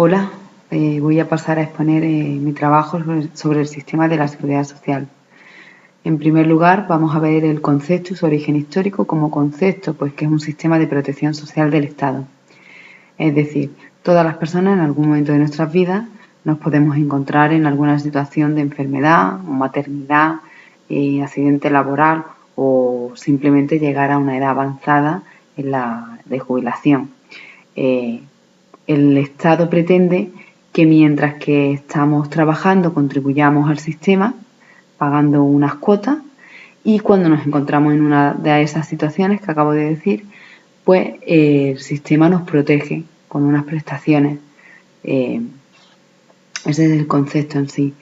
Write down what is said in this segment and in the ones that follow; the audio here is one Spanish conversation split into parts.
Hola, voy a pasar a exponer mi trabajo sobre el sistema de la seguridad social. En primer lugar, vamos a ver el concepto y su origen histórico como concepto, pues que es un sistema de protección social del Estado. Es decir, todas las personas en algún momento de nuestras vidas nos podemos encontrar en alguna situación de enfermedad, maternidad, accidente laboral o simplemente llegar a una edad avanzada de jubilación. El Estado pretende que mientras que estamos trabajando contribuyamos al sistema pagando unas cuotas y cuando nos encontramos en una de esas situaciones que acabo de decir, pues el sistema nos protege con unas prestaciones. Ese es el concepto en sí.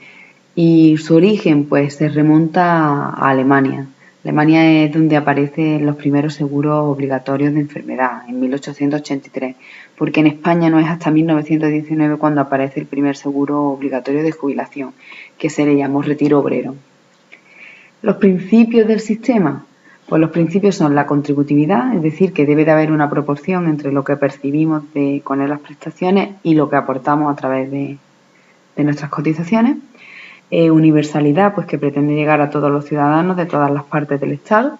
Y su origen pues se remonta a Alemania. Alemania es donde aparecen los primeros seguros obligatorios de enfermedad, en 1883, porque en España no es hasta 1919 cuando aparece el primer seguro obligatorio de jubilación, que se le llamó retiro obrero. Los principios del sistema, pues los principios son la contributividad, es decir, que debe de haber una proporción entre lo que percibimos con las prestaciones y lo que aportamos a través de nuestras cotizaciones. Universalidad, pues que pretende llegar a todos los ciudadanos de todas las partes del Estado.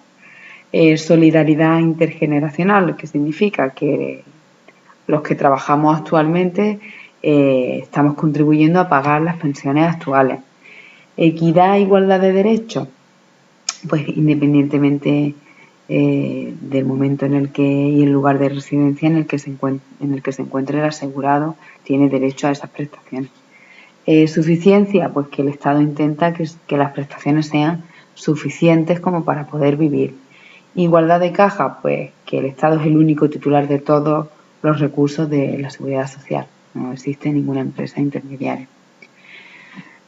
Solidaridad intergeneracional, que significa que los que trabajamos actualmente estamos contribuyendo a pagar las pensiones actuales. Equidad e igualdad de derechos, pues independientemente del momento en el que y el lugar de residencia en el que se encuentre el asegurado, tiene derecho a esas prestaciones. Suficiencia, pues que el Estado intenta que las prestaciones sean suficientes como para poder vivir. Igualdad de caja, pues que el Estado es el único titular de todos los recursos de la seguridad social. No existe ninguna empresa intermediaria.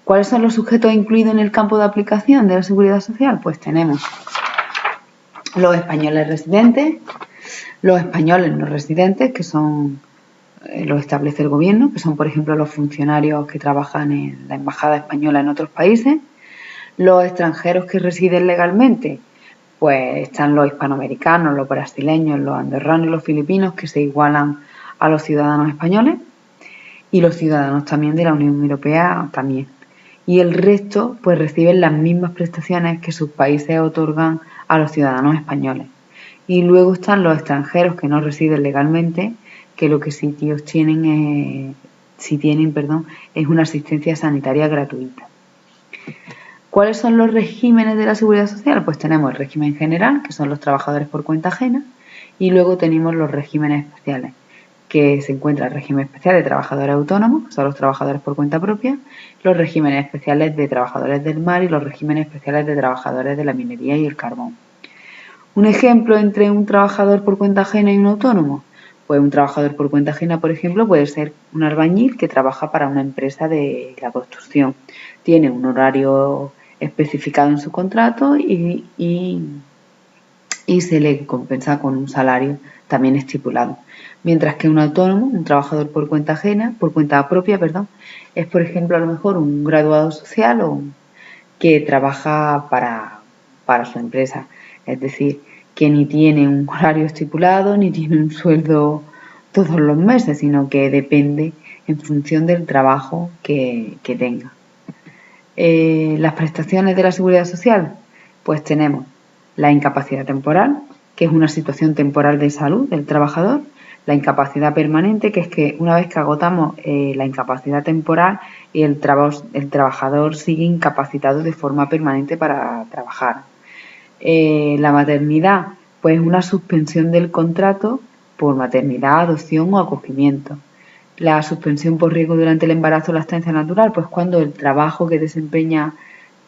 ¿Cuáles son los sujetos incluidos en el campo de aplicación de la seguridad social? Pues tenemos los españoles residentes, los españoles no residentes, que son los establece el gobierno, que son, por ejemplo, los funcionarios que trabajan en la embajada española en otros países. Los extranjeros que residen legalmente, pues están los hispanoamericanos, los brasileños, los andorranos y los filipinos, que se igualan a los ciudadanos españoles, y los ciudadanos también de la Unión Europea también. Y el resto, pues reciben las mismas prestaciones que sus países otorgan a los ciudadanos españoles. Y luego están los extranjeros que no residen legalmente, que lo que sí tienen es una asistencia sanitaria gratuita. ¿Cuáles son los regímenes de la seguridad social? Pues tenemos el régimen general, que son los trabajadores por cuenta ajena, y luego tenemos los regímenes especiales, que se encuentra el régimen especial de trabajadores autónomos, que son los trabajadores por cuenta propia, los regímenes especiales de trabajadores del mar y los regímenes especiales de trabajadores de la minería y el carbón. Un ejemplo entre un trabajador por cuenta ajena y un autónomo. Pues un trabajador por cuenta ajena, por ejemplo, puede ser un albañil que trabaja para una empresa de la construcción. Tiene un horario especificado en su contrato y se le compensa con un salario también estipulado. Mientras que un autónomo, un trabajador por cuenta ajena, por cuenta propia, es, por ejemplo, a lo mejor un graduado social o que trabaja para su empresa. Es decir, que ni tiene un horario estipulado, ni tiene un sueldo todos los meses, sino que depende en función del trabajo que tenga. Las prestaciones de la seguridad social, pues tenemos la incapacidad temporal, que es una situación temporal de salud del trabajador, la incapacidad permanente, que es que una vez que agotamos la incapacidad temporal, el trabajador sigue incapacitado de forma permanente para trabajar. La maternidad, pues una suspensión del contrato por maternidad, adopción o acogimiento. La suspensión por riesgo durante el embarazo o lactancia natural, pues cuando el trabajo que desempeña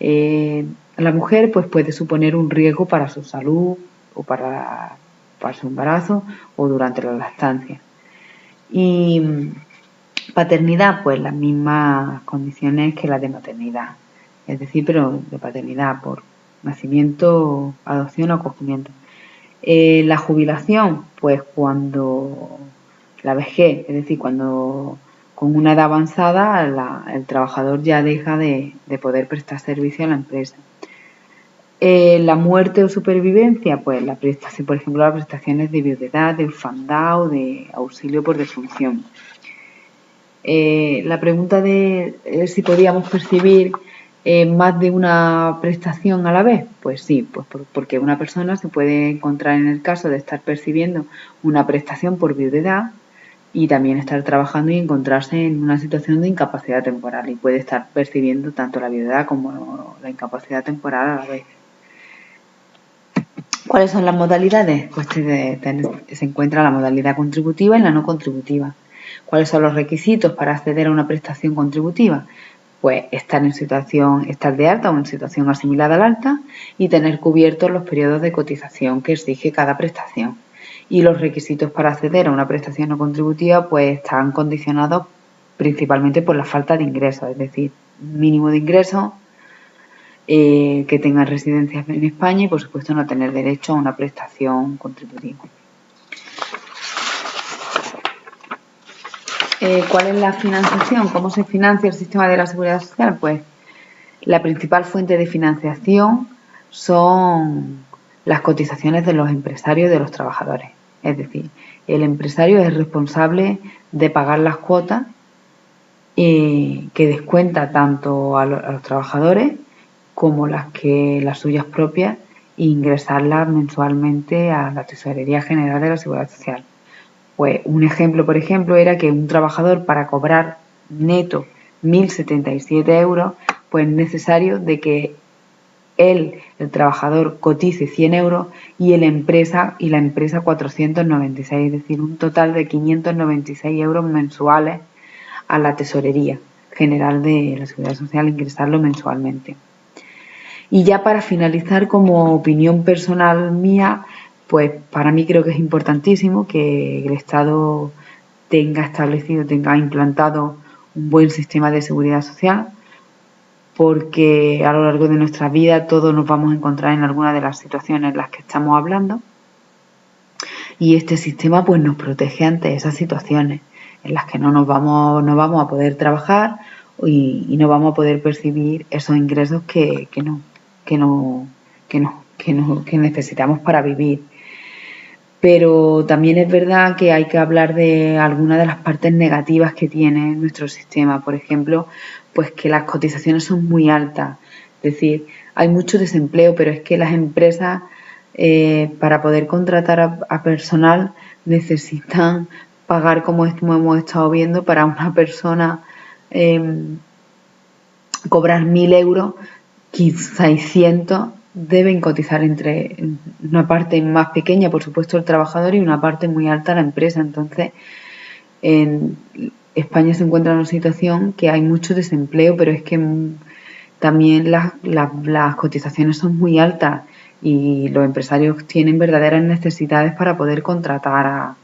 la mujer pues puede suponer un riesgo para su salud o para su embarazo o durante la lactancia. Y paternidad, pues las mismas condiciones que las de maternidad, es decir, pero de paternidad por nacimiento, adopción o acogimiento. La jubilación, pues cuando la vejez, es decir, cuando con una edad avanzada el trabajador ya deja de poder prestar servicio a la empresa. La muerte o supervivencia, pues la prestación, por ejemplo, las prestaciones de viudedad, de orfandad o de auxilio por defunción. La pregunta de si podíamos percibir más de una prestación a la vez, pues sí, pues porque una persona se puede encontrar en el caso de estar percibiendo una prestación por viudedad y también estar trabajando y encontrarse en una situación de incapacidad temporal y puede estar percibiendo tanto la viudedad como la incapacidad temporal a la vez. ¿Cuáles son las modalidades? Pues se encuentra la modalidad contributiva y la no contributiva. ¿Cuáles son los requisitos para acceder a una prestación contributiva? Pues estar de alta o en situación asimilada al alta y tener cubiertos los periodos de cotización que exige cada prestación. Y los requisitos para acceder a una prestación no contributiva pues están condicionados principalmente por la falta de ingresos, es decir, mínimo de ingresos, que tengan residencia en España y por supuesto no tener derecho a una prestación contributiva. ¿Cuál es la financiación? ¿Cómo se financia el sistema de la seguridad social? Pues la principal fuente de financiación son las cotizaciones de los empresarios y de los trabajadores. Es decir, el empresario es responsable de pagar las cuotas que descuenta tanto a los trabajadores como las suyas propias e ingresarlas mensualmente a la Tesorería General de la Seguridad Social. Pues un ejemplo, por ejemplo, era que un trabajador para cobrar neto 1.077 euros, pues es necesario de que el trabajador cotice 100 euros y la empresa 496, es decir, un total de 596 euros mensuales a la Tesorería General de la Seguridad Social, ingresarlo mensualmente. Y ya para finalizar, como opinión personal mía, pues para mí creo que es importantísimo que el Estado tenga implantado un buen sistema de seguridad social, porque a lo largo de nuestra vida todos nos vamos a encontrar en alguna de las situaciones en las que estamos hablando y este sistema pues nos protege ante esas situaciones en las que no vamos a poder trabajar y no vamos a poder percibir esos ingresos que necesitamos para vivir. Pero también es verdad que hay que hablar de algunas de las partes negativas que tiene nuestro sistema. Por ejemplo, pues que las cotizaciones son muy altas. Es decir, hay mucho desempleo, pero es que las empresas para poder contratar a personal necesitan pagar, como hemos estado viendo, para una persona cobrar 1.000 euros, 600 deben cotizar entre una parte más pequeña, por supuesto, el trabajador y una parte muy alta la empresa. Entonces, en España se encuentra en una situación que hay mucho desempleo, pero es que también las cotizaciones son muy altas y los empresarios tienen verdaderas necesidades para poder contratar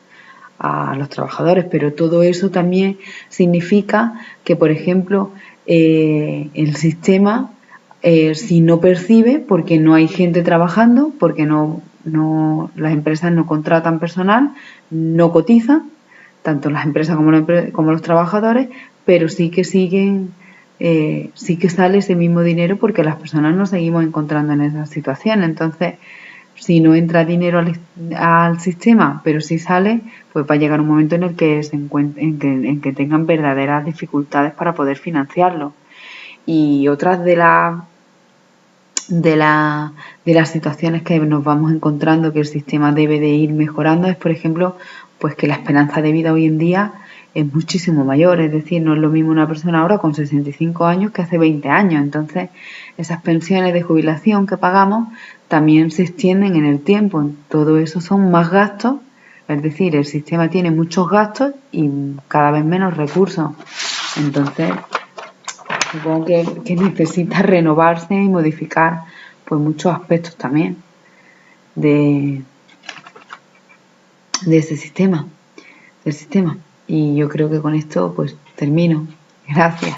a los trabajadores, pero todo eso también significa que, por ejemplo, el sistema si no percibe, porque no hay gente trabajando, porque las empresas no contratan personal, no cotizan, tanto las empresas como los trabajadores, pero sí que sale ese mismo dinero porque las personas nos seguimos encontrando en esa situación. Entonces, si no entra dinero al sistema, pero sí sale, pues va a llegar un momento en el que en que tengan verdaderas dificultades para poder financiarlo. Y otras de las situaciones que nos vamos encontrando que el sistema debe de ir mejorando es, por ejemplo, pues que la esperanza de vida hoy en día es muchísimo mayor, es decir, no es lo mismo una persona ahora con 65 años que hace 20 años, entonces esas pensiones de jubilación que pagamos también se extienden en el tiempo, todo eso son más gastos, es decir, el sistema tiene muchos gastos y cada vez menos recursos, entonces supongo que necesita renovarse y modificar pues muchos aspectos también de ese sistema, del sistema. Y yo creo que con esto pues termino. Gracias.